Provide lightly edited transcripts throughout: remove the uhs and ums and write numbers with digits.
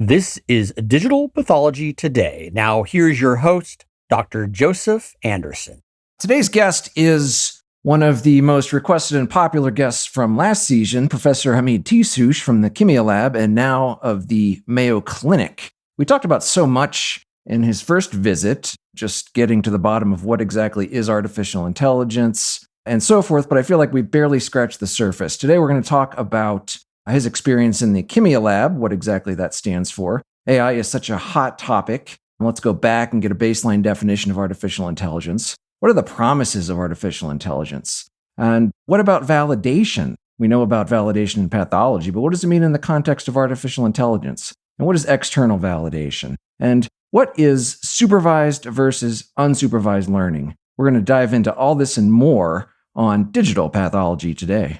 This is Digital Pathology Today. Now, here's your host, Dr. Joseph Anderson. Today's guest is one of the most requested and popular guests from last season, Professor Hamid Tizhoosh from the KIMIA Lab and now of the Mayo Clinic. We talked about so much in his first visit, just getting to the bottom of what exactly is artificial intelligence and so forth, but I feel like we barely scratched the surface. Today, we're going to talk about his experience in the KIMIA Lab, what exactly that stands for. AI is such a hot topic. Let's go back and get a baseline definition of artificial intelligence. What are the promises of artificial intelligence? And what about validation? We know about validation in pathology, but what does it mean in the context of artificial intelligence? And what is external validation? And what is supervised versus unsupervised learning? We're going to dive into all this and more on Digital Pathology Today.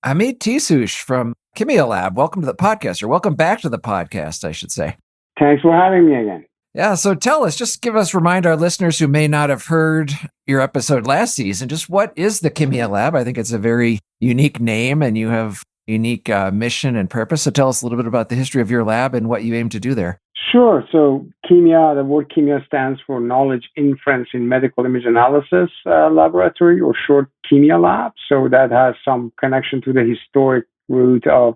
Hamid Tizhoosh from KIMIA Lab. Welcome to the podcast, or welcome back to the podcast, I should say. Thanks for having me again. Yeah, so tell us, remind our listeners who may not have heard your episode last season, just what is the KIMIA Lab? I think it's a very unique name and you have a unique mission and purpose. So tell us a little bit about the history of your lab and what you aim to do there. Sure. So KIMIA, the word KIMIA stands for Knowledge Inference in Medical Image Analysis Laboratory, or short KIMIA Lab. So that has some connection to the historic root of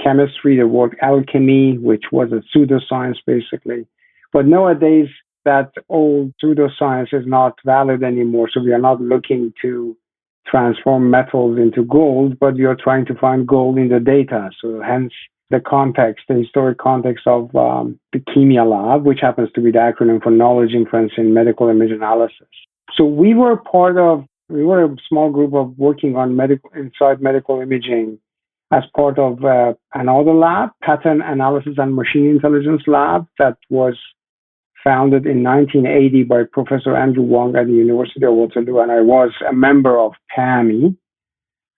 chemistry, the word alchemy, which was a pseudoscience basically. But nowadays, that old pseudoscience is not valid anymore. So we are not looking to transform metals into gold, but we are trying to find gold in the data. So hence the context, the historic context of the KIMIA Lab, which happens to be the acronym for Knowledge Inference in Medical Image Analysis. So we were a small group of working on medical imaging as part of another lab, Pattern Analysis and Machine Intelligence Lab, that was founded in 1980 by Professor Andrew Wong at the University of Waterloo, and I was a member of PAMI.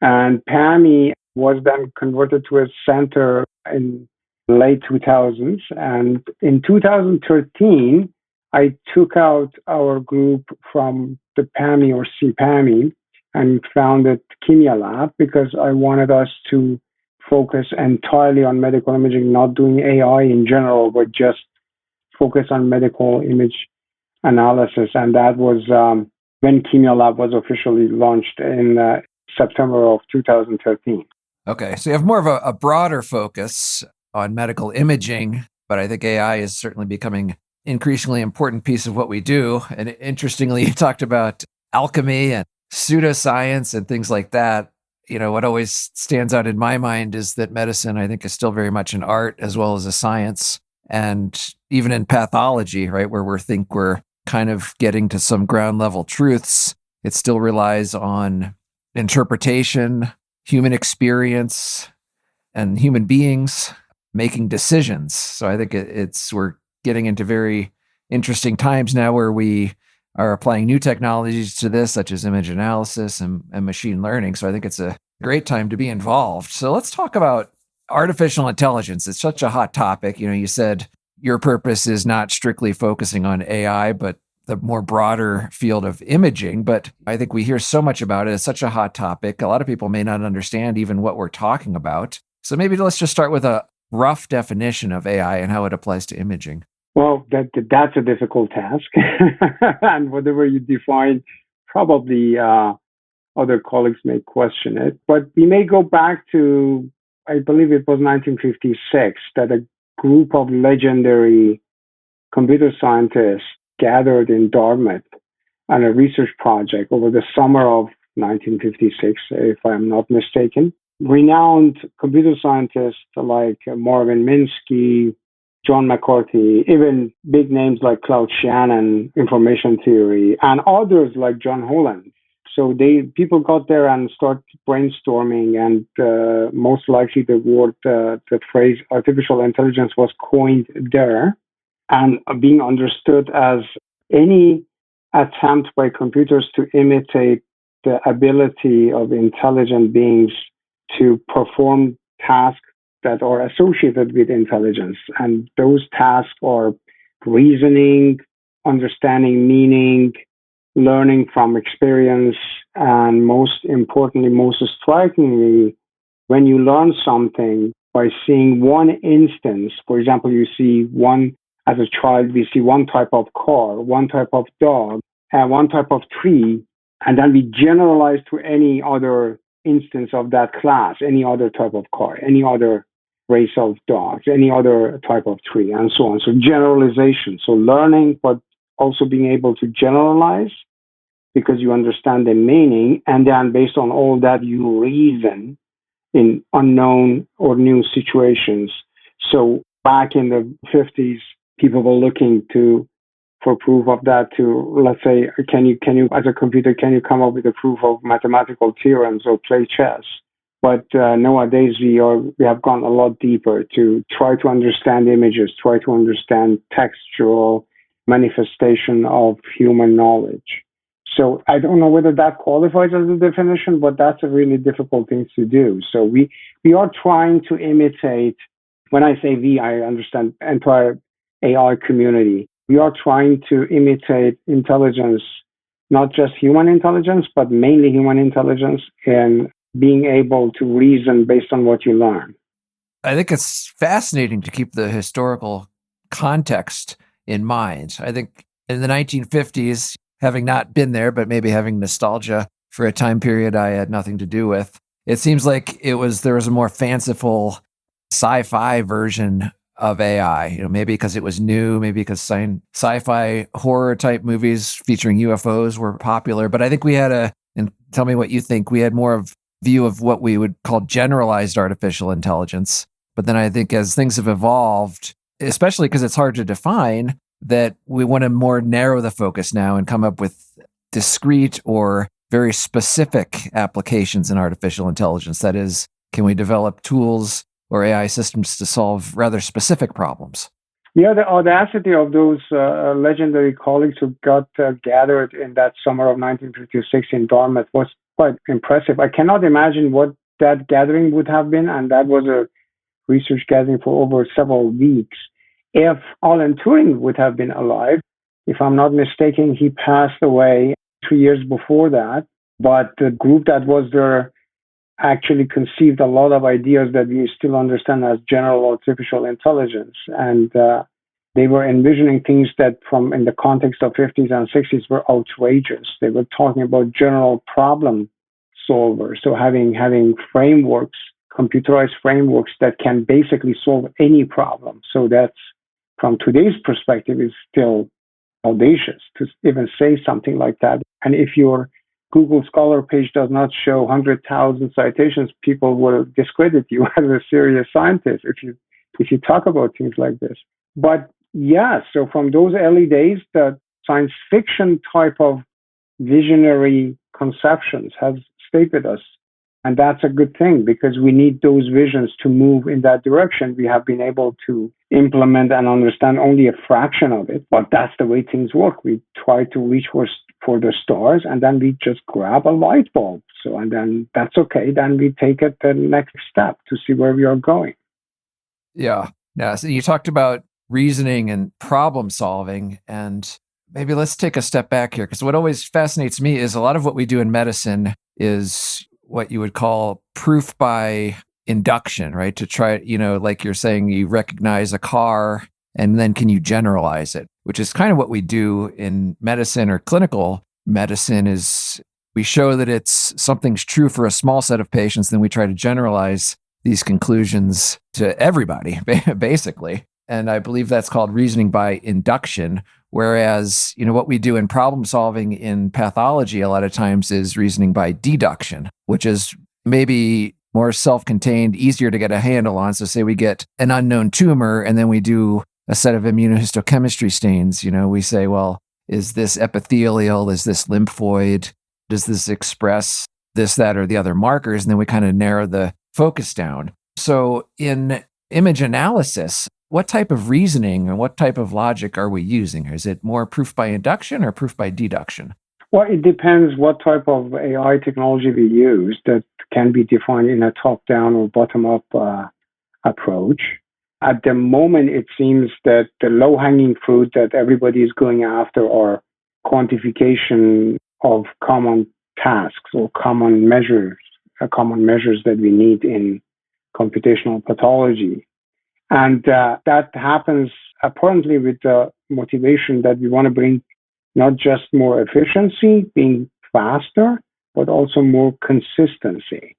And PAMI was then converted to a center in late 2000s. And in 2013, I took out our group from the PAMI or CPAMI and founded KIMIA Lab because I wanted us to focus entirely on medical imaging, not doing AI in general, but just focus on medical image analysis. And that was when KIMIA Lab was officially launched in September of 2013. Okay, so you have more of a broader focus on medical imaging, but I think AI is certainly becoming an increasingly important piece of what we do. And interestingly, you talked about alchemy and pseudoscience and things like that. You know, what always stands out in my mind is that medicine, I think, is still very much an art as well as a science. And even in pathology, right, where we're kind of getting to some ground level truths, it still relies on interpretation, human experience, and human beings making decisions. So I think we're getting into very interesting times now where we are applying new technologies to this, such as image analysis and machine learning. So I think it's a great time to be involved. So let's talk about artificial intelligence. It's such a hot topic. You know, you said your purpose is not strictly focusing on AI, but the more broader field of imaging. But I think we hear so much about it. It's such a hot topic. A lot of people may not understand even what we're talking about. So maybe let's just start with a rough definition of AI and how it applies to imaging. Well, that's a difficult task. And whatever you define, probably other colleagues may question it. But we may go back to, I believe it was 1956, that a group of legendary computer scientists gathered in Dartmouth on a research project over the summer of 1956, if I'm not mistaken. Renowned computer scientists like Marvin Minsky, John McCarthy, even big names like Claude Shannon, information theory, and others like John Holland. So people got there and started brainstorming, and most likely the phrase artificial intelligence was coined there, and being understood as any attempt by computers to imitate the ability of intelligent beings to perform tasks that are associated with intelligence. And those tasks are reasoning, understanding meaning, learning from experience, and most importantly, most strikingly, when you learn something by seeing one instance, for example, you see one, as a child, we see one type of car, one type of dog, and one type of tree, and then we generalize to any other instance of that class, any other type of car, any other race of dogs, any other type of tree, and so on. So generalization. So learning, but also being able to generalize because you understand the meaning, and then based on all that, you reason in unknown or new situations. So back in the 50s, people were looking to for proof of that to, let's say, can you as a computer, can you come up with a proof of mathematical theorems or play chess? But nowadays we have gone a lot deeper to try to understand images, try to understand textual manifestation of human knowledge. So I don't know whether that qualifies as a definition, but that's a really difficult thing to do. So we are trying to imitate. When I say we, I understand entire AI community. We are trying to imitate intelligence, not just human intelligence, but mainly human intelligence, and being able to reason based on what you learn. I think it's fascinating to keep the historical context in mind. I think in the 1950s, having not been there, but maybe having nostalgia for a time period I had nothing to do with, it seems like there was a more fanciful sci-fi version of AI, maybe because it was new, maybe because sci-fi horror type movies featuring UFOs were popular. But I think we had and tell me what you think, we had more of view of what we would call generalized artificial intelligence. But then I think as things have evolved, especially because it's hard to define, that we want to more narrow the focus now and come up with discrete or very specific applications in artificial intelligence. That is, can we develop tools or AI systems to solve rather specific problems? Yeah, the audacity of those legendary colleagues who got gathered in that summer of 1956 in Dartmouth was quite impressive. I cannot imagine what that gathering would have been, and that was a research gathering for over several weeks. If Alan Turing would have been alive, if I'm not mistaken, he passed away 2 years before that, but the group that was there actually conceived a lot of ideas that we still understand as general artificial intelligence. And they were envisioning things that from in the context of 50s and 60s were outrageous. They were talking about general problem solvers. So having frameworks, computerized frameworks that can basically solve any problem. So that's, from today's perspective, is still audacious to even say something like that. And if your Google Scholar page does not show 100,000 citations, people will discredit you as a serious scientist if you talk about things like this. But yeah, so from those early days, the science fiction type of visionary conceptions have stayed with us. And that's a good thing because we need those visions to move in that direction. We have been able to implement and understand only a fraction of it, but that's the way things work. We try to reach for the stars, and then we just grab a light bulb. So, and then that's okay. Then we take it the next step to see where we are going. Yeah. Yeah. So you talked about reasoning and problem solving, and maybe let's take a step back here, because what always fascinates me is a lot of what we do in medicine is what you would call proof by induction, right? To try, like you're saying, you recognize a car and then can you generalize it, which is kind of what we do in medicine or clinical medicine. Is we show that something's true for a small set of patients, then we try to generalize these conclusions to everybody, basically. And I believe that's called reasoning by induction. Whereas, what we do in problem solving in pathology a lot of times is reasoning by deduction, which is maybe more self-contained, easier to get a handle on. So say we get an unknown tumor and then we do a set of immunohistochemistry stains. We say, well, is this epithelial? Is this lymphoid? Does this express this, that, or the other markers? And then we kind of narrow the focus down. So in image analysis, what type of reasoning and what type of logic are we using? Is it more proof by induction or proof by deduction? Well, it depends what type of AI technology we use. That can be defined in a top-down or bottom-up approach. At the moment, it seems that the low-hanging fruit that everybody is going after are quantification of common tasks or common measures that we need in computational pathology. And that happens apparently with the motivation that we want to bring not just more efficiency, being faster, but also more consistency.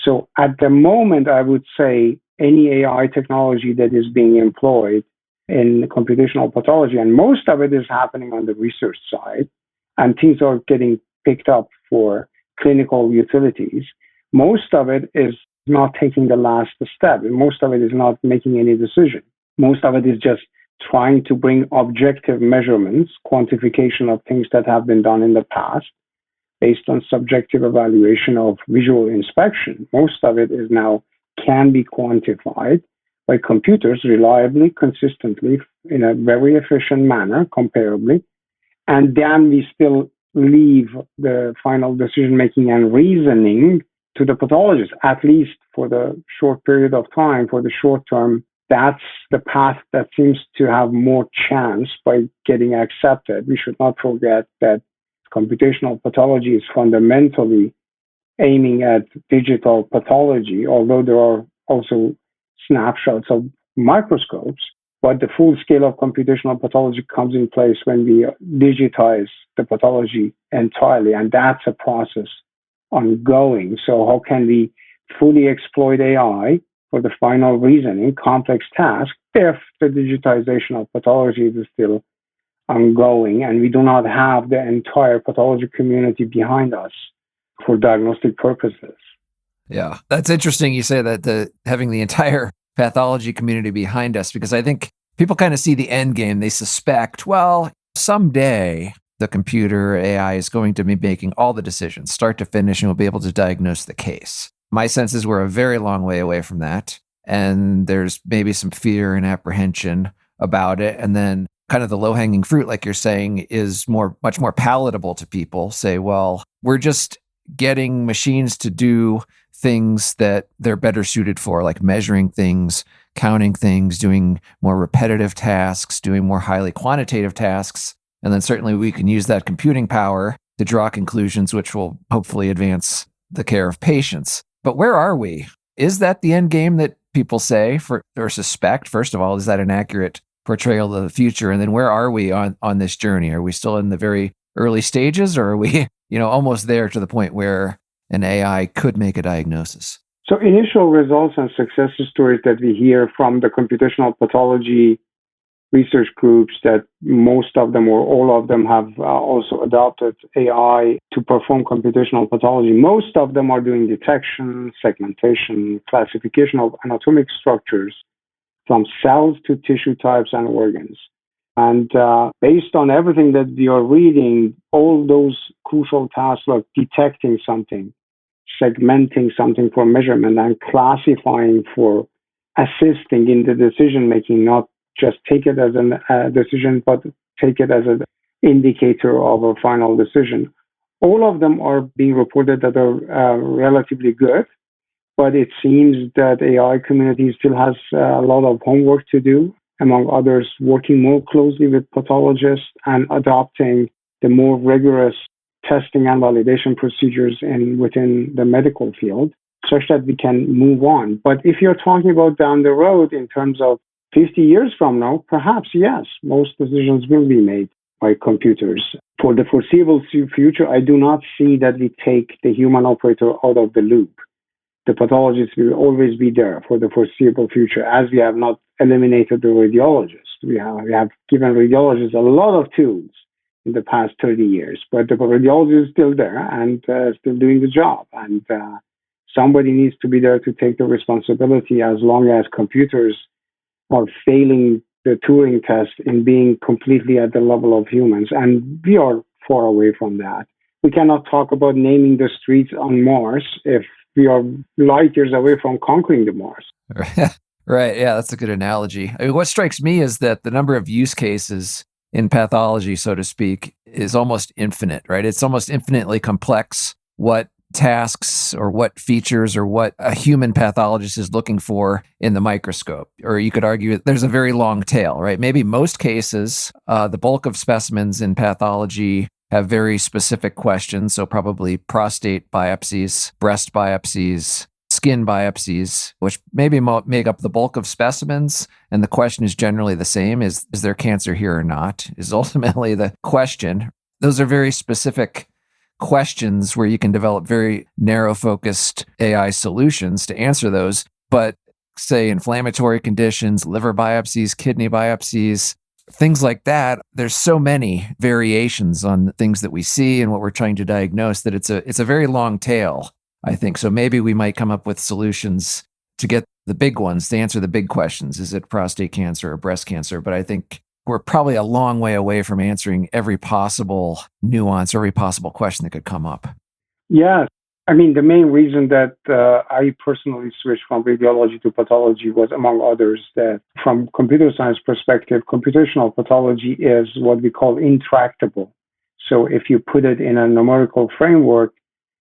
So at the moment, I would say any AI technology that is being employed in computational pathology, and most of it is happening on the research side, and things are getting picked up for clinical utilities. Most of it is not taking the last step. And most of it is not making any decision. Most of it is just trying to bring objective measurements, quantification of things that have been done in the past based on subjective evaluation of visual inspection. Most of it is now can be quantified by computers reliably, consistently, in a very efficient manner, comparably. And then we still leave the final decision making and reasoning to the pathologist, at least for the short period of time, for the short term. That's the path that seems to have more chance by getting accepted. We should not forget that computational pathology is fundamentally aiming at digital pathology, although there are also snapshots of microscopes. But the full scale of computational pathology comes in place when we digitize the pathology entirely, and that's a process ongoing. So how can we fully exploit AI for the final reasoning, complex task, if the digitization of pathology is still ongoing and we do not have the entire pathology community behind us for diagnostic purposes? Yeah, that's interesting. You say that having the entire pathology community behind us, because I think people kind of see the end game. They suspect, well, someday the computer AI is going to be making all the decisions, start to finish, and we'll be able to diagnose the case. My sense is we're a very long way away from that. And there's maybe some fear and apprehension about it. And then kind of the low-hanging fruit, like you're saying, is much more palatable to people. Say, well, we're just getting machines to do things that they're better suited for, like measuring things, counting things, doing more repetitive tasks, doing more highly quantitative tasks. And then certainly we can use that computing power to draw conclusions, which will hopefully advance the care of patients. But where are we? Is that the end game that people say or suspect? First of all, is that an accurate portrayal of the future? And then where are we on this journey? Are we still in the very early stages, or are we, almost there to the point where an AI could make a diagnosis? So initial results and success stories that we hear from the computational pathology research groups, that most of them or all of them have also adopted AI to perform computational pathology. Most of them are doing detection, segmentation, classification of anatomic structures from cells to tissue types and organs. And based on everything that we are reading, all those crucial tasks like detecting something, segmenting something for measurement, and classifying for assisting in the decision making, not just take it as a decision, but take it as an indicator of a final decision. All of them are being reported that are relatively good, but it seems that AI community still has a lot of homework to do, among others, working more closely with pathologists and adopting the more rigorous testing and validation procedures within the medical field, such that we can move on. But if you're talking about down the road in terms of 50 years from now, perhaps, yes, most decisions will be made by computers. For the foreseeable future, I do not see that we take the human operator out of the loop. The pathologist will always be there for the foreseeable future, as we have not eliminated the radiologist. We have given radiologists a lot of tools in the past 30 years, but the radiologist is still there and still doing the job. And somebody needs to be there to take the responsibility, as long as computers are failing the Turing test in being completely at the level of humans. And we are far away from that. We cannot talk about naming the streets on Mars if we are light years away from conquering the Mars. Right. Yeah, that's a good analogy. I mean, what strikes me is that the number of use cases in pathology, so to speak, is almost infinite, right? It's almost infinitely complex what tasks or what features or what a human pathologist is looking for in the microscope. Or you could argue there's a very long tail, right? Maybe most cases, the bulk of specimens in pathology have very specific questions. So probably prostate biopsies, breast biopsies, skin biopsies, which maybe make up the bulk of specimens. And the question is generally the same: is there cancer here or not? Is ultimately the question. Those are very specific questions where you can develop very narrow focused AI solutions to answer those. But say inflammatory conditions, liver biopsies, kidney biopsies, things like that, there's so many variations on the things that we see and what we're trying to diagnose that it's a very long tail, I think. So maybe we might come up with solutions to get the big ones, to answer the big questions. Is it prostate cancer or breast cancer? But I think we're probably a long way away from answering every possible nuance or every possible question that could come up. Yeah. I mean, the main reason that I personally switched from radiology to pathology was, among others, that from computer science perspective, computational pathology is what we call intractable. So if you put it in a numerical framework,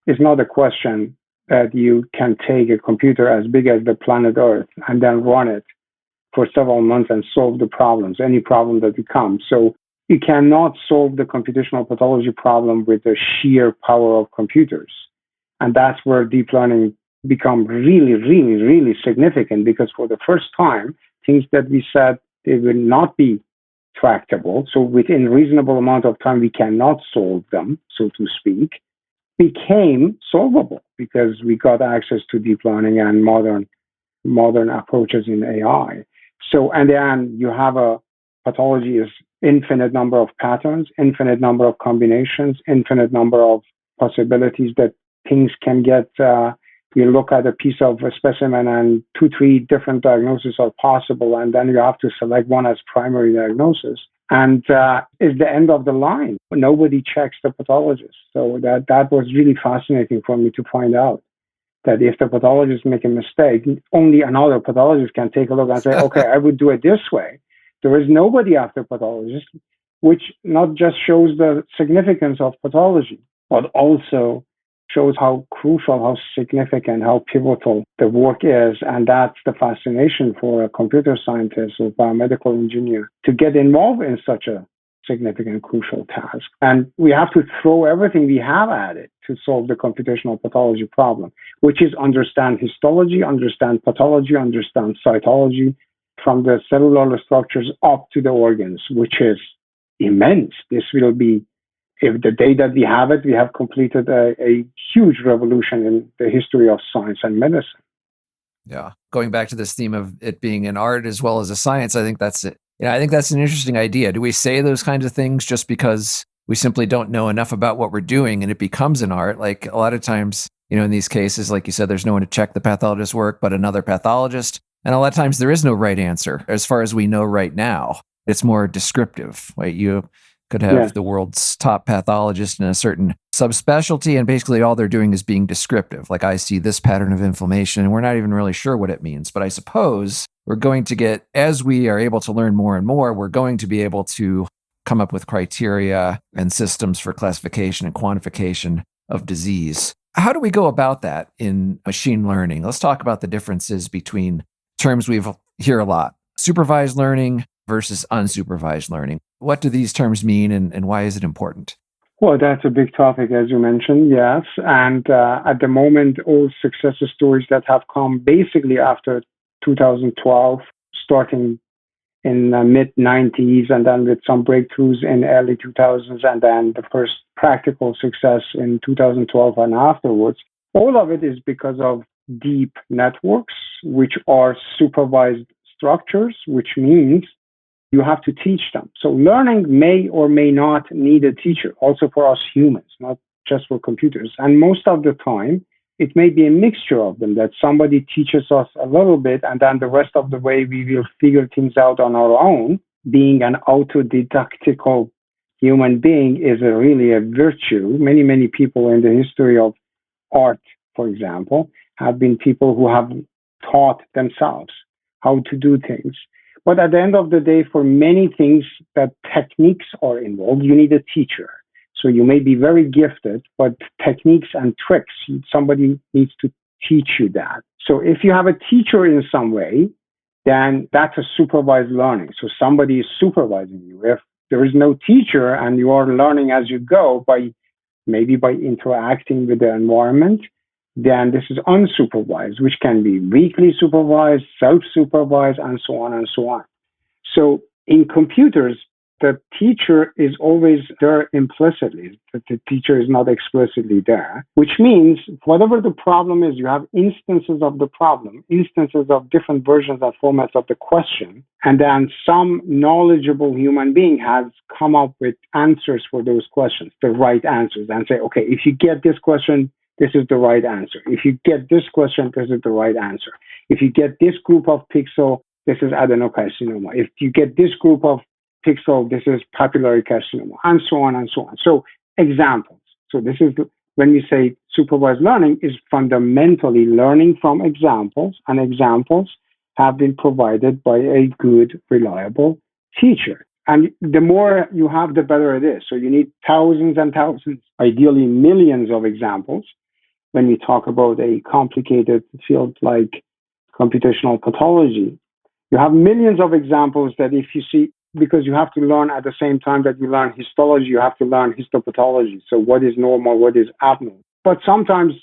it's not a question that you can take a computer as big as the planet Earth and then run it for several months and solve the problems, any problem that becomes. So you cannot solve the computational pathology problem with the sheer power of computers. And that's where deep learning become really, really, really significant, because for the first time, things that we said they will not be tractable, so within reasonable amount of time we cannot solve them, so to speak, became solvable because we got access to deep learning and modern approaches in AI. So, and then you have a pathology is infinite number of patterns, infinite number of combinations, infinite number of possibilities that things can get. You look at a piece of a specimen and 2-3 different diagnoses are possible, and then you have to select one as primary diagnosis. And is the end of the line. Nobody checks the pathologist. So that was really fascinating for me to find out that if the pathologist make a mistake, only another pathologist can take a look and say, okay, I would do it this way. There is nobody after pathologists, which not just shows the significance of pathology, but also shows how crucial, how significant, how pivotal the work is. And that's the fascination for a computer scientist or biomedical engineer to get involved in such a significant, crucial task. And we have to throw everything we have at it to solve the computational pathology problem, which is understand histology, understand pathology, understand cytology, from the cellular structures up to the organs, which is immense. This will be, if the day that we have it, we have completed a huge revolution in the history of science and medicine. Yeah. Going back to this theme of it being an art as well as a science, I think that's it. I think that's an interesting idea. Do we say those kinds of things just because we simply don't know enough about what we're doing and it becomes an art? Like a lot of times, in these cases, like you said, there's no one to check the pathologist's work, but another pathologist. And a lot of times there is no right answer as far as we know right now. It's more descriptive, right? You could have the world's top pathologist in a certain subspecialty, and basically all they're doing is being descriptive. Like, I see this pattern of inflammation, and we're not even really sure what it means. But I suppose we're going to get, as we are able to learn more and more, we're going to be able to come up with criteria and systems for classification and quantification of disease. How do we go about that in machine learning? Let's talk about the differences between terms we hear a lot: supervised learning versus unsupervised learning. What do these terms mean, and why is it important? Well, that's a big topic, as you mentioned, yes. And at the moment, all success stories that have come basically after 2012, starting in the mid-90s, and then with some breakthroughs in early 2000s, and then the first practical success in 2012 and afterwards, all of it is because of deep networks, which are supervised structures, which means you have to teach them. So learning may or may not need a teacher, also for us humans, not just for computers. And most of the time, it may be a mixture of them, that somebody teaches us a little bit, and then the rest of the way we will figure things out on our own. Being an autodidactical human being is really a virtue. Many, many people in the history of art, for example, have been people who have taught themselves how to do things. But at the end of the day, for many things that techniques are involved, you need a teacher. So you may be very gifted, but techniques and tricks, somebody needs to teach you that. So if you have a teacher in some way, then that's a supervised learning. So somebody is supervising you. If there is no teacher and you are learning as you go maybe by interacting with the environment, then this is unsupervised, which can be weakly supervised, self-supervised, and so on and so on. So in computers, the teacher is always there implicitly, but the teacher is not explicitly there, which means whatever the problem is, you have instances of the problem, instances of different versions and formats of the question, and then some knowledgeable human being has come up with answers for those questions, the right answers, and say, okay, if you get this question, this is the right answer. If you get this question, this is the right answer. If you get this group of pixel, this is adenocarcinoma. If you get this group of pixel, this is papillary carcinoma, and so on and so on. So examples. So this is when we say supervised learning is fundamentally learning from examples, and examples have been provided by a good, reliable teacher. And the more you have, the better it is. So you need thousands and thousands, ideally millions of examples when we talk about a complicated field like computational pathology. You have millions of examples that if you see, because you have to learn at the same time that you learn histology, you have to learn histopathology. So what is normal, what is abnormal. But sometimes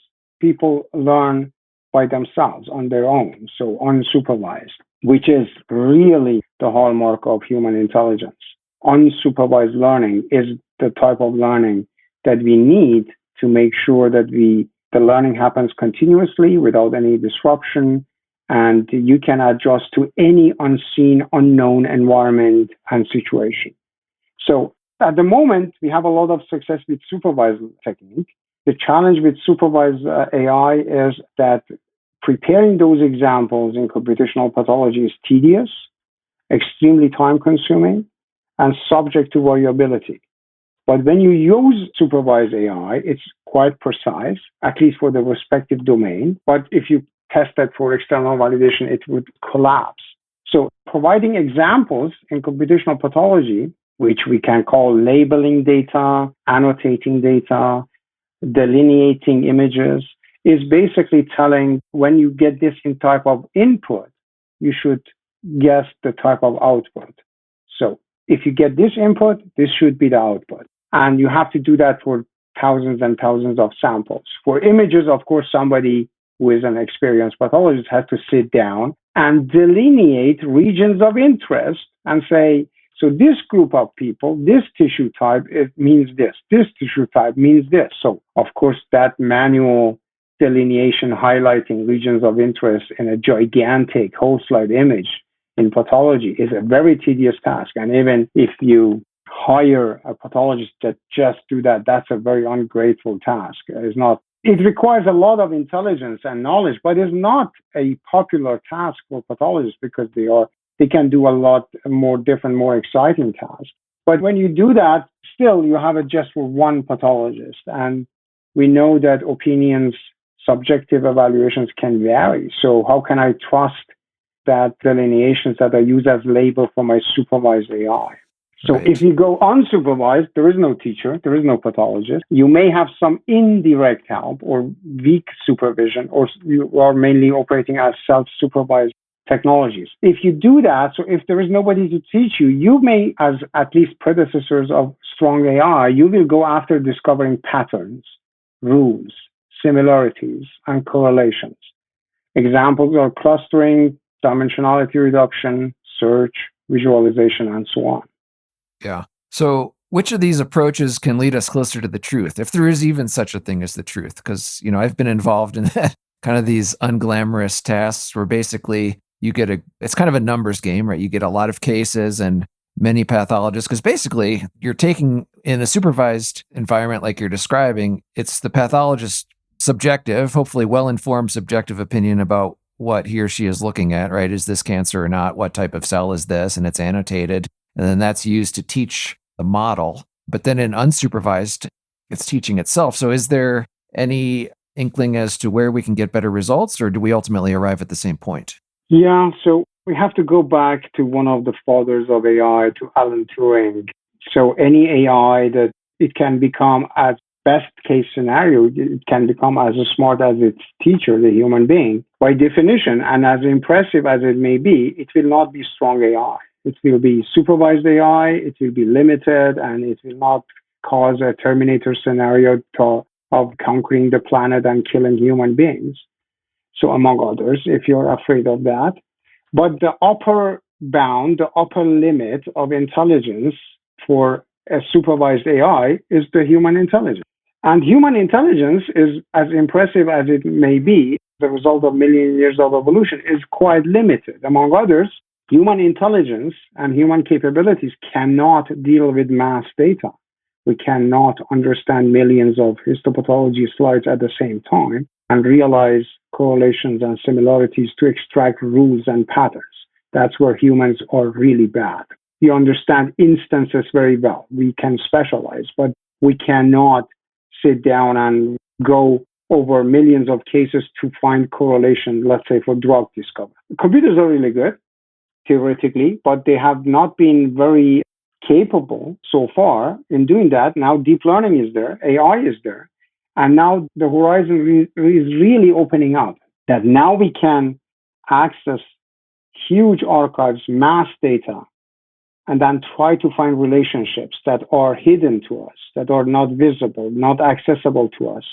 people learn by themselves on their own, so unsupervised, which is really the hallmark of human intelligence. Unsupervised learning is the type of learning that we need to make sure that the learning happens continuously without any disruption, and you can adjust to any unseen, unknown environment and situation. So at the moment, we have a lot of success with supervised technique. The challenge with supervised AI is that preparing those examples in computational pathology is tedious, extremely time-consuming, and subject to variability. But when you use supervised AI, it's quite precise, at least for the respective domain. But if you test that for external validation, it would collapse. So providing examples in computational pathology, which we can call labeling data, annotating data, delineating images, is basically telling when you get this type of input, you should guess the type of output. So if you get this input, this should be the output. And you have to do that for thousands and thousands of samples. For images, of course, somebody who is an experienced pathologist has to sit down and delineate regions of interest and say, so this group of people, this tissue type, it means this tissue type means this. So, of course, that manual delineation highlighting regions of interest in a gigantic whole slide image in pathology is a very tedious task. And even if you hire a pathologist that just do that, that's a very ungrateful task. It requires a lot of intelligence and knowledge, but it's not a popular task for pathologists because they can do a lot more different, more exciting tasks. But when you do that, still you have it just for one pathologist. And we know that opinions, subjective evaluations can vary. So how can I trust that delineations that I use as label for my supervised AI? So right. If you go unsupervised, there is no teacher, there is no pathologist. You may have some indirect help or weak supervision, or you are mainly operating as self-supervised technologies. If you do that, so if there is nobody to teach you, you may, as at least predecessors of strong AI, you will go after discovering patterns, rules, similarities, and correlations. Examples are clustering, dimensionality reduction, search, visualization, and so on. Yeah. So which of these approaches can lead us closer to the truth, if there is even such a thing as the truth? Because, I've been involved in that, kind of these unglamorous tasks where basically it's kind of a numbers game, right? You get a lot of cases and many pathologists, because basically you're taking in a supervised environment like you're describing, it's the pathologist's subjective, hopefully well-informed subjective opinion about what he or she is looking at, right? Is this cancer or not? What type of cell is this? And it's annotated. And then that's used to teach the model. But then in unsupervised, it's teaching itself. So is there any inkling as to where we can get better results, or do we ultimately arrive at the same point? Yeah, so we have to go back to one of the fathers of AI, to Alan Turing. So any AI that it can become, as best case scenario, it can become as smart as its teacher, the human being, by definition, and as impressive as it may be, it will not be strong AI. It will be supervised AI, it will be limited, and it will not cause a Terminator scenario of conquering the planet and killing human beings. So, among others, if you're afraid of that. But the upper bound, the upper limit of intelligence for a supervised AI is the human intelligence. And human intelligence is, as impressive as it may be, the result of million years of evolution, is quite limited. Among others, human intelligence and human capabilities cannot deal with mass data. We cannot understand millions of histopathology slides at the same time and realize correlations and similarities to extract rules and patterns. That's where humans are really bad. We understand instances very well. We can specialize, but we cannot sit down and go over millions of cases to find correlation, let's say, for drug discovery. Computers are really good, theoretically, but they have not been very capable so far in doing that. Now deep learning is there, AI is there, and now the horizon is really opening up, that now we can access huge archives, mass data, and then try to find relationships that are hidden to us, that are not visible, not accessible to us.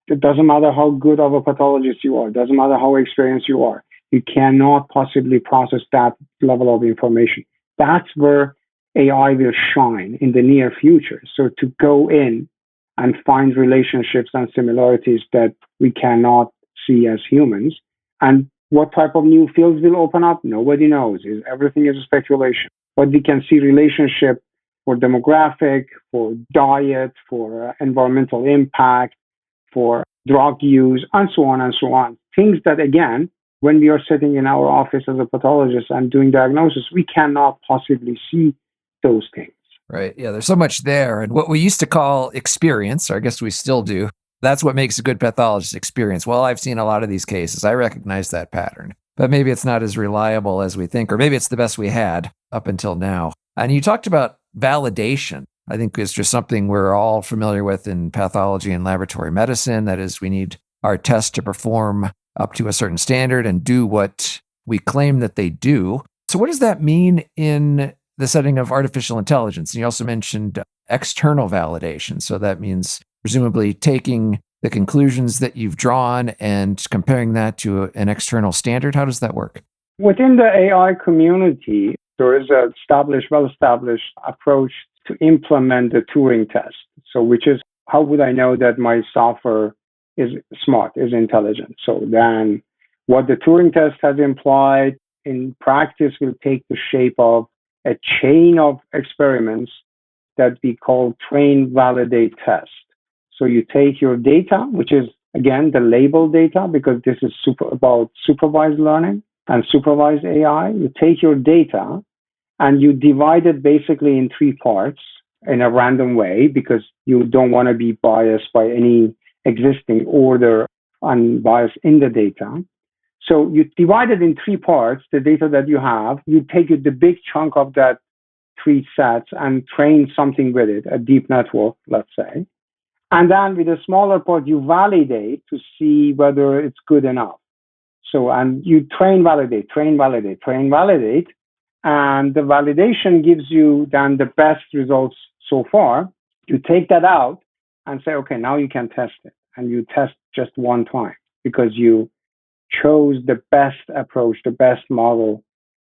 It doesn't matter how good of a pathologist you are, it doesn't matter how experienced you are, you cannot possibly process that level of information. That's where AI will shine in the near future. So to go in and find relationships and similarities that we cannot see as humans. And what type of new fields will open up? Nobody knows. Everything is speculation. But we can see relationship for demographic, for diet, for environmental impact, for drug use, and so on and so on. Things that, again, when we are sitting in our office as a pathologist and doing diagnosis, we cannot possibly see those things. Right. Yeah, there's so much there. And what we used to call experience, or I guess we still do, that's what makes a good pathologist, experience. Well, I've seen a lot of these cases. I recognize that pattern. But maybe it's not as reliable as we think, or maybe it's the best we had up until now. And you talked about validation. I think it's just something we're all familiar with in pathology and laboratory medicine. That is, we need our tests to perform up to a certain standard and do what we claim that they do. So what does that mean in the setting of artificial intelligence? And you also mentioned external validation. So that means presumably taking the conclusions that you've drawn and comparing that to an external standard. How does that work? Within the AI community, there is a well-established approach to implement the Turing test. So which is, how would I know that my software is smart, is intelligent? So then what the Turing test has implied in practice will take the shape of a chain of experiments that we call train, validate, test. So you take your data, which is, again, the label data, because this is about supervised learning and supervised AI. You take your data and you divide it basically in three parts in a random way, because you don't want to be biased by any existing order and bias in the data. So you divide it in three parts, the data that you have. You take the big chunk of that three sets and train something with it, a deep network, let's say. And then with a smaller part, you validate to see whether it's good enough. So, and you train, validate, train, validate, train, validate. And the validation gives you then the best results so far. You take that out and say, okay, now you can test it. And you test just one time because you chose the best approach, the best model,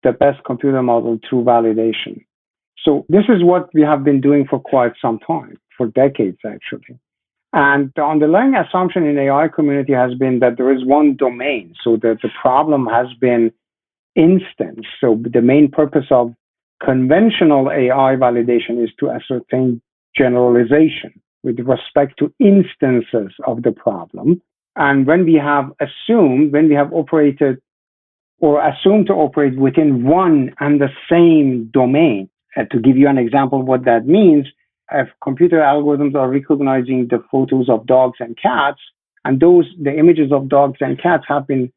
the best computer model through validation. So this is what we have been doing for quite some time, for decades actually. And the underlying assumption in AI community has been that there is one domain, so that the problem has been instance. So the main purpose of conventional AI validation is to ascertain generalization with respect to instances of the problem. And when we have operated or assumed to operate within one and the same domain, to give you an example of what that means, if computer algorithms are recognizing the photos of dogs and cats, and the images of dogs and cats have been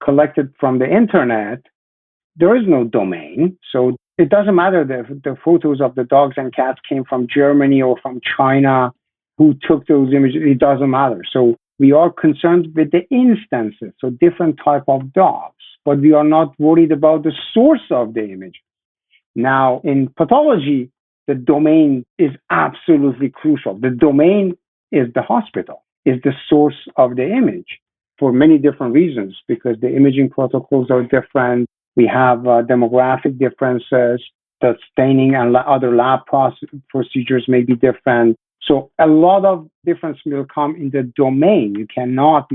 collected from the internet, there is no domain. So it doesn't matter if the photos of the dogs and cats came from Germany or from China, who took those images, it doesn't matter. So we are concerned with the instances, so different type of dogs, but we are not worried about the source of the image. Now, in pathology, the domain is absolutely crucial. The domain is the hospital, is the source of the image for many different reasons, because the imaging protocols are different. We have demographic differences. The staining and other lab procedures may be different. So a lot of difference will come in the domain. You cannot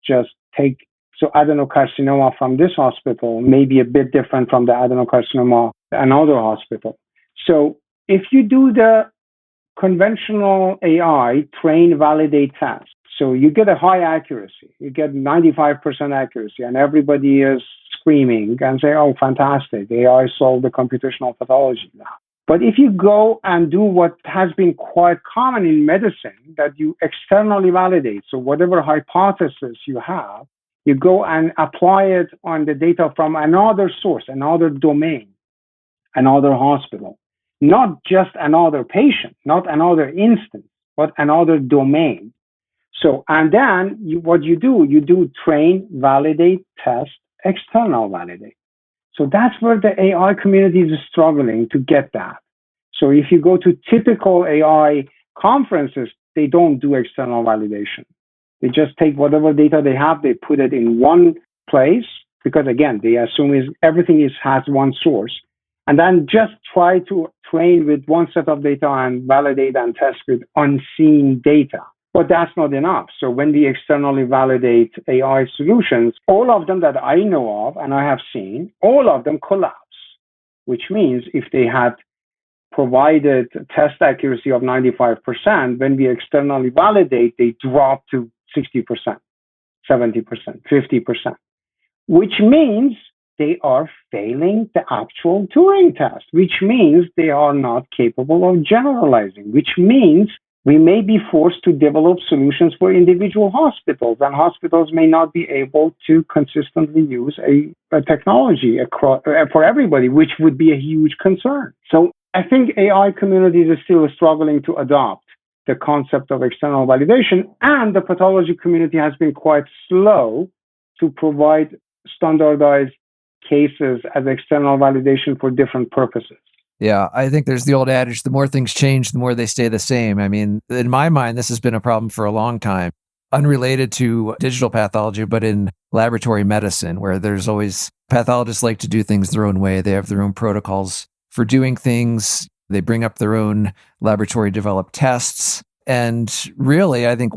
just take, so adenocarcinoma from this hospital may be a bit different from the adenocarcinoma another hospital. So if you do the conventional AI train, validate, test, so you get a high accuracy, you get 95% accuracy, and everybody is screaming and say, oh, fantastic, AI solved the computational pathology now. But if you go and do what has been quite common in medicine, that you externally validate, so whatever hypothesis you have, you go and apply it on the data from another source, another domain, another hospital, not just another patient, not another instance, but another domain. So, and then what you do train, validate, test, external validate. So that's where the AI community is struggling to get that. So if you go to typical AI conferences, they don't do external validation. They just take whatever data they have, they put it in one place, because again, they assume everything has one source, and then just try to train with one set of data and validate and test with unseen data. But that's not enough. So when we externally validate AI solutions, all of them that I know of and I have seen, all of them collapse, which means if they had provided test accuracy of 95%, when we externally validate, they drop to 60%, 70%, 50%, which means they are failing the actual Turing test, which means they are not capable of generalizing, which means we may be forced to develop solutions for individual hospitals, and hospitals may not be able to consistently use a technology for everybody, which would be a huge concern. So I think AI communities are still struggling to adopt the concept of external validation, and the pathology community has been quite slow to provide standardized cases as external validation for different purposes. Yeah, I think there's the old adage, the more things change, the more they stay the same. I mean, in my mind, this has been a problem for a long time, unrelated to digital pathology, but in laboratory medicine, where there's always pathologists like to do things their own way. They have their own protocols for doing things. They bring up their own laboratory developed tests. And really, I think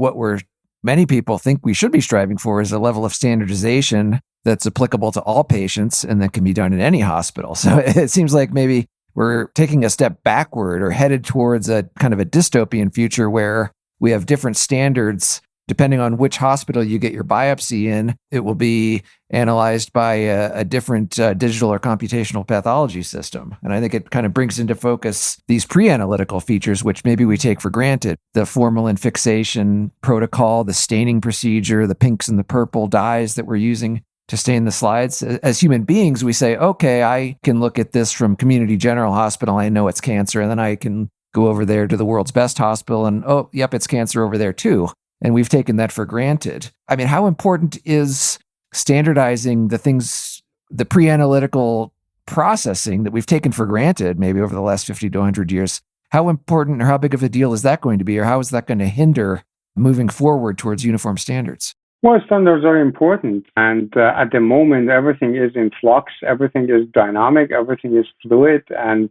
many people think we should be striving for is a level of standardization that's applicable to all patients and that can be done in any hospital. So it seems like maybe we're taking a step backward or headed towards a kind of a dystopian future where we have different standards depending on which hospital you get your biopsy in. It will be analyzed by a different digital or computational pathology system. And I think it kind of brings into focus these pre-analytical features, which maybe we take for granted. The formalin fixation protocol, the staining procedure, the pinks and the purple dyes that we're using to stain the slides. As human beings, we say, okay, I can look at this from Community General Hospital. I know it's cancer. And then I can go over there to the world's best hospital and, oh, yep, it's cancer over there too. And we've taken that for granted. I mean, how important is standardizing the things, the pre-analytical processing that we've taken for granted maybe over the last 50 to 100 years? How important or how big of a deal is that going to be? Or how is that going to hinder moving forward towards uniform standards? Well, standards are important. And at the moment, everything is in flux. Everything is dynamic. Everything is fluid. And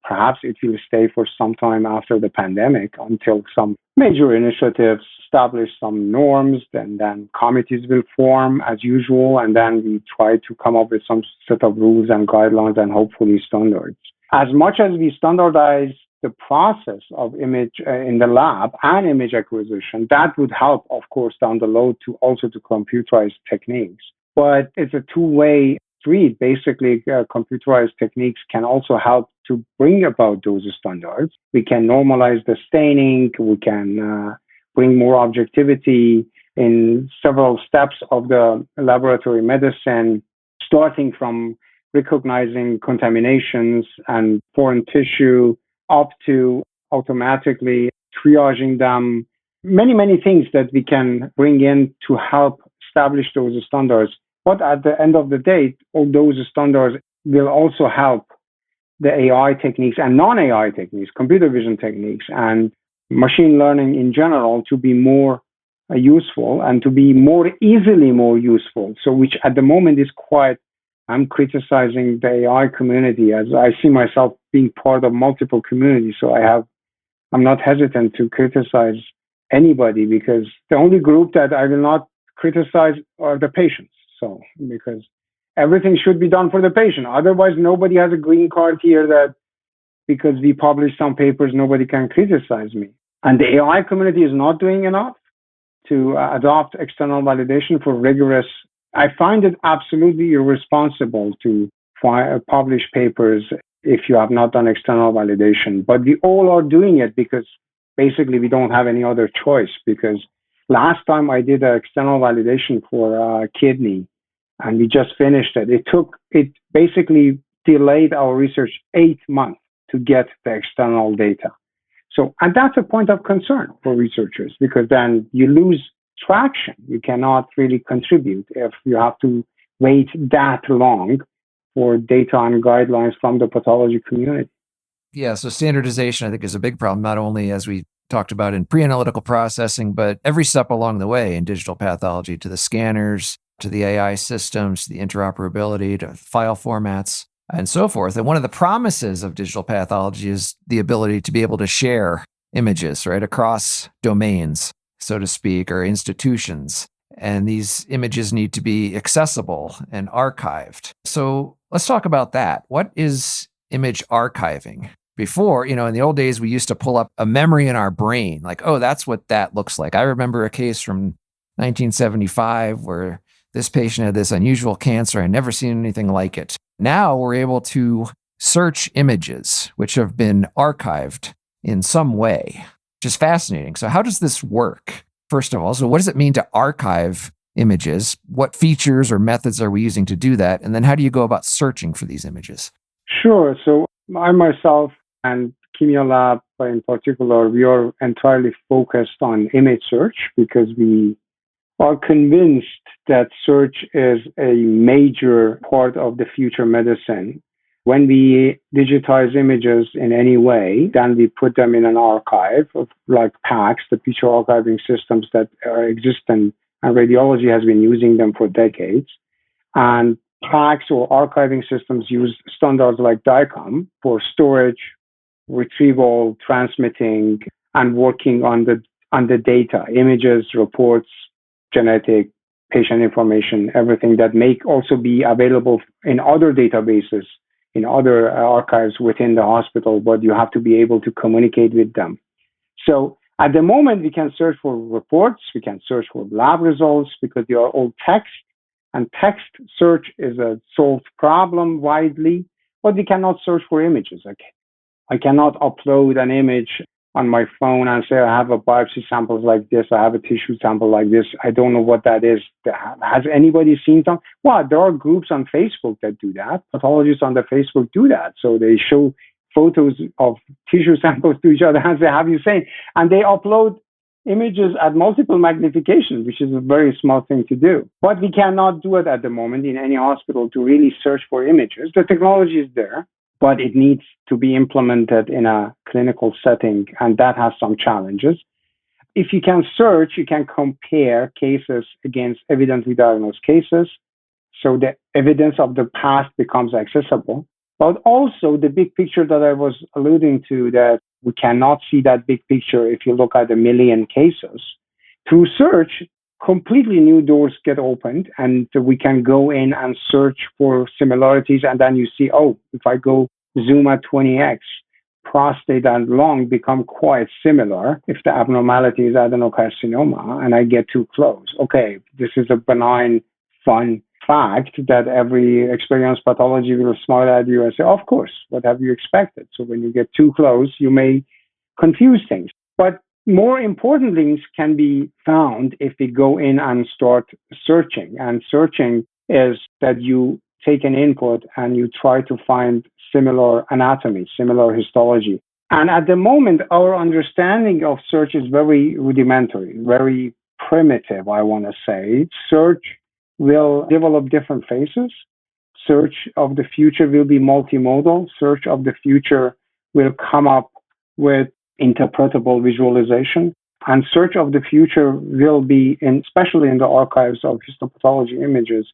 perhaps it will stay for some time after the pandemic until some major initiatives establish some norms, and then committees will form as usual. And then we try to come up with some set of rules and guidelines and hopefully standards. As much as we standardize the process of image in the lab and image acquisition, that would help, of course, down the road to computerized techniques. But it's a two-way street. Basically, computerized techniques can also help to bring about those standards. We can normalize the staining. We can bring more objectivity in several steps of the laboratory medicine, starting from recognizing contaminations and foreign tissue up to automatically triaging them. Many, many things that we can bring in to help establish those standards. But at the end of the day, all those standards will also help the AI techniques and non-AI techniques, computer vision techniques, and machine learning in general to be more useful and to be more useful. So, which at the moment is quite, I'm criticizing the AI community as I see myself being part of multiple communities. So I'm not hesitant to criticize anybody because the only group that I will not criticize are the patients. So, because everything should be done for the patient. Otherwise, nobody has a green card here that because we publish some papers, nobody can criticize me. And the AI community is not doing enough to adopt external validation for rigorous. I find it absolutely irresponsible to publish papers if you have not done external validation. But we all are doing it because basically we don't have any other choice. Because last time I did external validation for kidney, and we just finished it. It basically delayed our research 8 months to get the external data. So, and that's a point of concern for researchers because then you lose traction. You cannot really contribute if you have to wait that long for data and guidelines from the pathology community. Yeah, so standardization, I think, is a big problem, not only as we talked about in pre-analytical processing, but every step along the way in digital pathology, to the scanners, to the AI systems, the interoperability, to file formats, and so forth. And one of the promises of digital pathology is the ability to be able to share images, right, across domains, so to speak, or institutions. And these images need to be accessible and archived. So let's talk about that. What is image archiving? Before, in the old days, we used to pull up a memory in our brain, like, oh, that's what that looks like. I remember a case from 1975 where this patient had this unusual cancer. I'd never seen anything like it. Now we're able to search images which have been archived in some way, which is fascinating. So how does this work? First of all, so what does it mean to archive images? What features or methods are we using to do that? And then how do you go about searching for these images? Sure. So I myself and KIMIA Lab in particular, we are entirely focused on image search because we are convinced that search is a major part of the future medicine. When we digitize images in any way, then we put them in an archive of like PACS, the picture archiving systems that are existent, and radiology has been using them for decades. And PACS or archiving systems use standards like DICOM for storage, retrieval, transmitting, and working on the data, images, reports, genetic, patient information, everything that may also be available in other databases, in other archives within the hospital, but you have to be able to communicate with them. So at the moment, we can search for reports, we can search for lab results because they are all text, and text search is a solved problem widely, but we cannot search for images. Okay. I cannot upload an image on my phone and say, I have a biopsy sample like this, I have a tissue sample like this. I don't know what that is. Has anybody seen some? Well, there are groups on Facebook that do that. Pathologists on the Facebook do that. So they show photos of tissue samples to each other and say, have you seen? And they upload images at multiple magnification, which is a very small thing to do. But we cannot do it at the moment in any hospital to really search for images. The technology is there, but it needs to be implemented in a clinical setting, and that has some challenges. If you can search, you can compare cases against evidently diagnosed cases, so the evidence of the past becomes accessible. But also the big picture that I was alluding to, that we cannot see that big picture if you look at a million cases. Through search, completely new doors get opened, and we can go in and search for similarities. And then you see, oh, if I go zoom at 20x, prostate and lung become quite similar if the abnormality is adenocarcinoma and I get too close. Okay, this is a benign, fun fact that every experienced pathology will smile at you and say, of course, what have you expected? So when you get too close, you may confuse things. But more important things can be found if we go in and start searching. And searching is that you take an input and you try to find similar anatomy, similar histology. And at the moment, our understanding of search is very rudimentary, very primitive, I want to say. Search will develop different phases. Search of the future will be multimodal. Search of the future will come up with interpretable visualization. And search of the future will be, especially in the archives of histopathology images,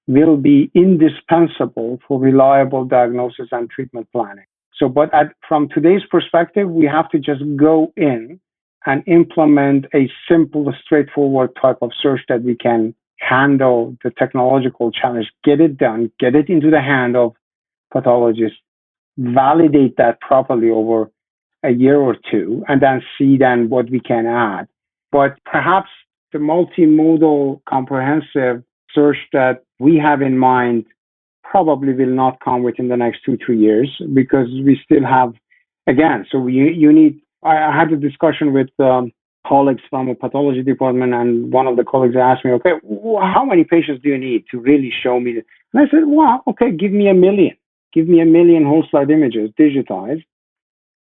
will be indispensable for reliable diagnosis and treatment planning. So, but from today's perspective, we have to just go in and implement a simple, straightforward type of search that we can handle the technological challenge, get it done, get it into the hand of pathologists, validate that properly over a year or two, and then see then what we can add. But perhaps the multimodal comprehensive search that we have in mind probably will not come within the next 2-3 years, because we still have, again, so you need, I had a discussion with colleagues from a pathology department, and one of the colleagues asked me, okay, how many patients do you need to really show me? And I said, well, okay, give me 1 million. Give me 1 million whole slide images digitized,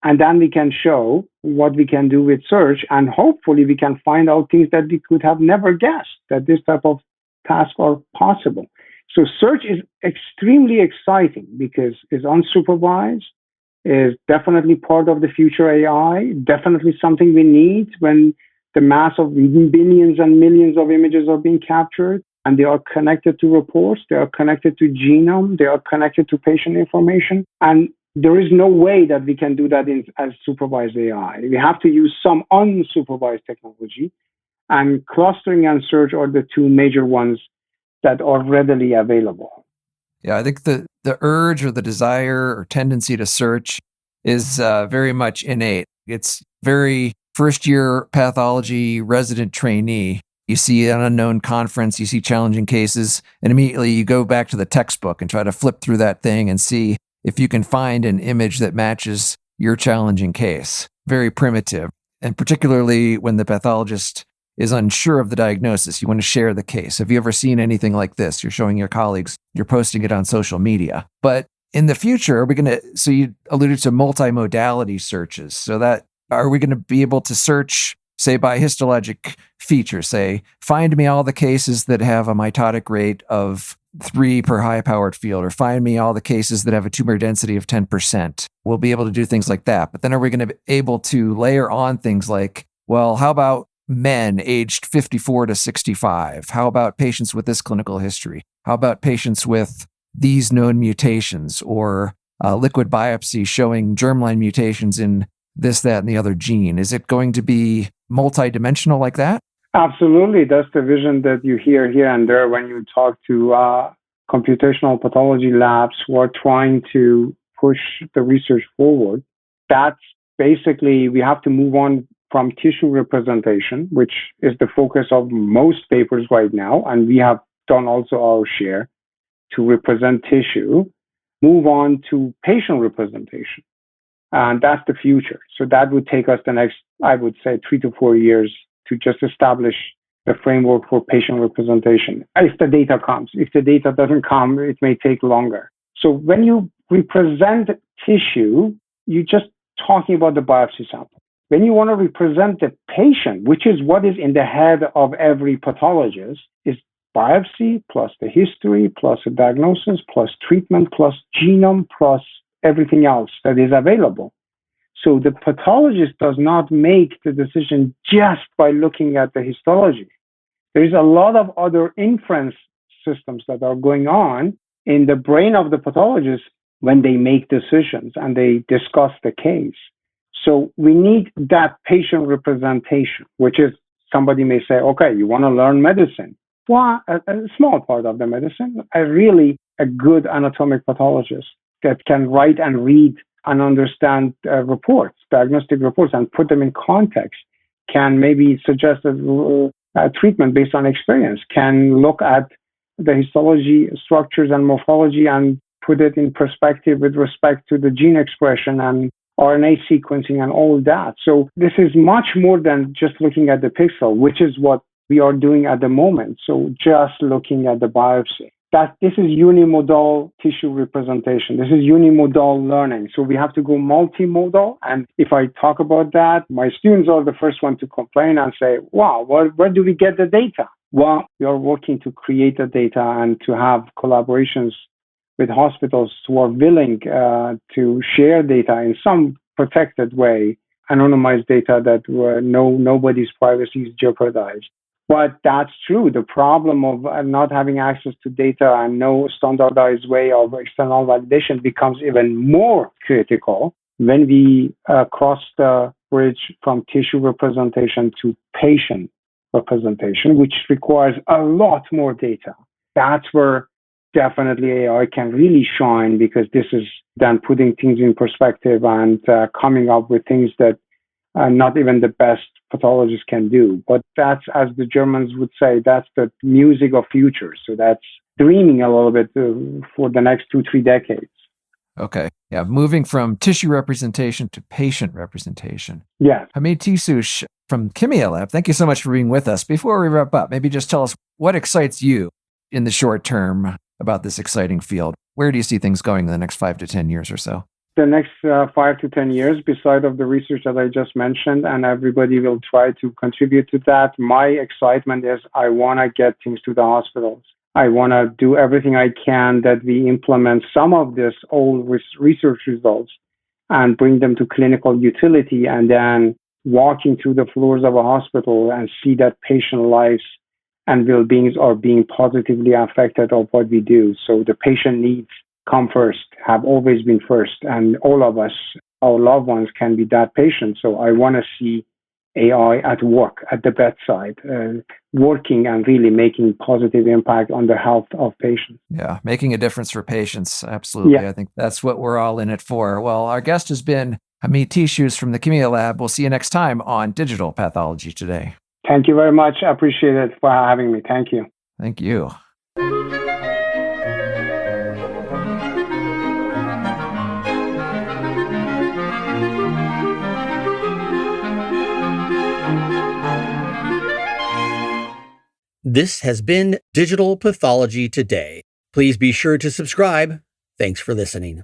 and then we can show what we can do with search, and hopefully we can find out things that we could have never guessed that this type of tasks are possible. So search is extremely exciting because it's unsupervised, is definitely part of the future AI, definitely something we need when the mass of billions and millions of images are being captured, and they are connected to reports, they are connected to genome, they are connected to patient information. And there is no way that we can do that as supervised AI. We have to use some unsupervised technology, and clustering and search are the two major ones that are readily available. Yeah, I think the urge or the desire or tendency to search is very much innate. It's very first-year pathology resident trainee. You see an unknown conference, you see challenging cases, and immediately you go back to the textbook and try to flip through that thing and see if you can find an image that matches your challenging case. Very primitive. And particularly when the pathologist is unsure of the diagnosis, you want to share the case. Have you ever seen anything like this? You're showing your colleagues, you're posting it on social media. But in the future, are we going to, so you alluded to multimodality searches. So that, are we going to be able to search, say, by histologic feature, say, find me all the cases that have a mitotic rate of 3 per high-powered field, or find me all the cases that have a tumor density of 10%. We'll be able to do things like that. But then are we going to be able to layer on things like, well, how about men aged 54 to 65? How about patients with this clinical history? How about patients with these known mutations, or liquid biopsy showing germline mutations in this, that, and the other gene? Is it going to be multidimensional like that? Absolutely. That's the vision that you hear here and there when you talk to computational pathology labs who are trying to push the research forward. That's basically, we have to move on from tissue representation, which is the focus of most papers right now, and we have done also our share to represent tissue, move on to patient representation. And that's the future. So that would take us the next, I would say, 3 to 4 years to just establish the framework for patient representation. If the data comes, if the data doesn't come, it may take longer. So when you represent tissue, you're just talking about the biopsy sample. When you want to represent the patient, which is what is in the head of every pathologist, is biopsy plus the history plus the diagnosis plus treatment plus genome plus everything else that is available. So the pathologist does not make the decision just by looking at the histology. There is a lot of other inference systems that are going on in the brain of the pathologist when they make decisions and they discuss the case. So we need that patient representation, which is, somebody may say, okay, you want to learn medicine. Well, a small part of the medicine, a good anatomic pathologist that can write and read and understand reports, diagnostic reports, and put them in context, can maybe suggest a treatment based on experience, can look at the histology structures and morphology and put it in perspective with respect to the gene expression and RNA sequencing and all that. So this is much more than just looking at the pixel, which is what we are doing at the moment. So just looking at the biopsy. This is unimodal tissue representation. This is unimodal learning. So we have to go multimodal. And if I talk about that, my students are the first one to complain and say, wow, where do we get the data? Well, we are working to create the data and to have collaborations with hospitals who are willing to share data in some protected way, anonymized data that nobody's privacy is jeopardized. But that's true. The problem of not having access to data and no standardized way of external validation becomes even more critical when we cross the bridge from tissue representation to patient representation, which requires a lot more data. That's where definitely AI can really shine, because this is then putting things in perspective and coming up with things that not even the best pathologists can do. But that's, as the Germans would say, that's the music of future. So that's dreaming a little bit for the next 2-3 decades. Okay. Yeah. Moving from tissue representation to patient representation. Yes. Hamid Tizhoosh from KIMIA Lab, thank you so much for being with us. Before we wrap up, maybe just tell us what excites you in the short term about this exciting field. Where do you see things going in the next 5 to 10 years or so? The next 5 to 10 years, beside of the research that I just mentioned, and everybody will try to contribute to that, my excitement is I want to get things to the hospitals. I want to do everything I can that we implement some of this old research results and bring them to clinical utility, and then walking through the floors of a hospital and see that patient lives and well-beings are being positively affected of what we do. So the patient needs come first, have always been first, and all of us, our loved ones, can be that patient. So I want to see AI at work, at the bedside, working and really making positive impact on the health of patients. Yeah, making a difference for patients. Absolutely. Yeah. I think that's what we're all in it for. Well, our guest has been Hamid Tizhoosh from the KIMIA Lab. We'll see you next time on Digital Pathology Today. Thank you very much. I appreciate it for having me. Thank you. Thank you. This has been Digital Pathology Today. Please be sure to subscribe. Thanks for listening.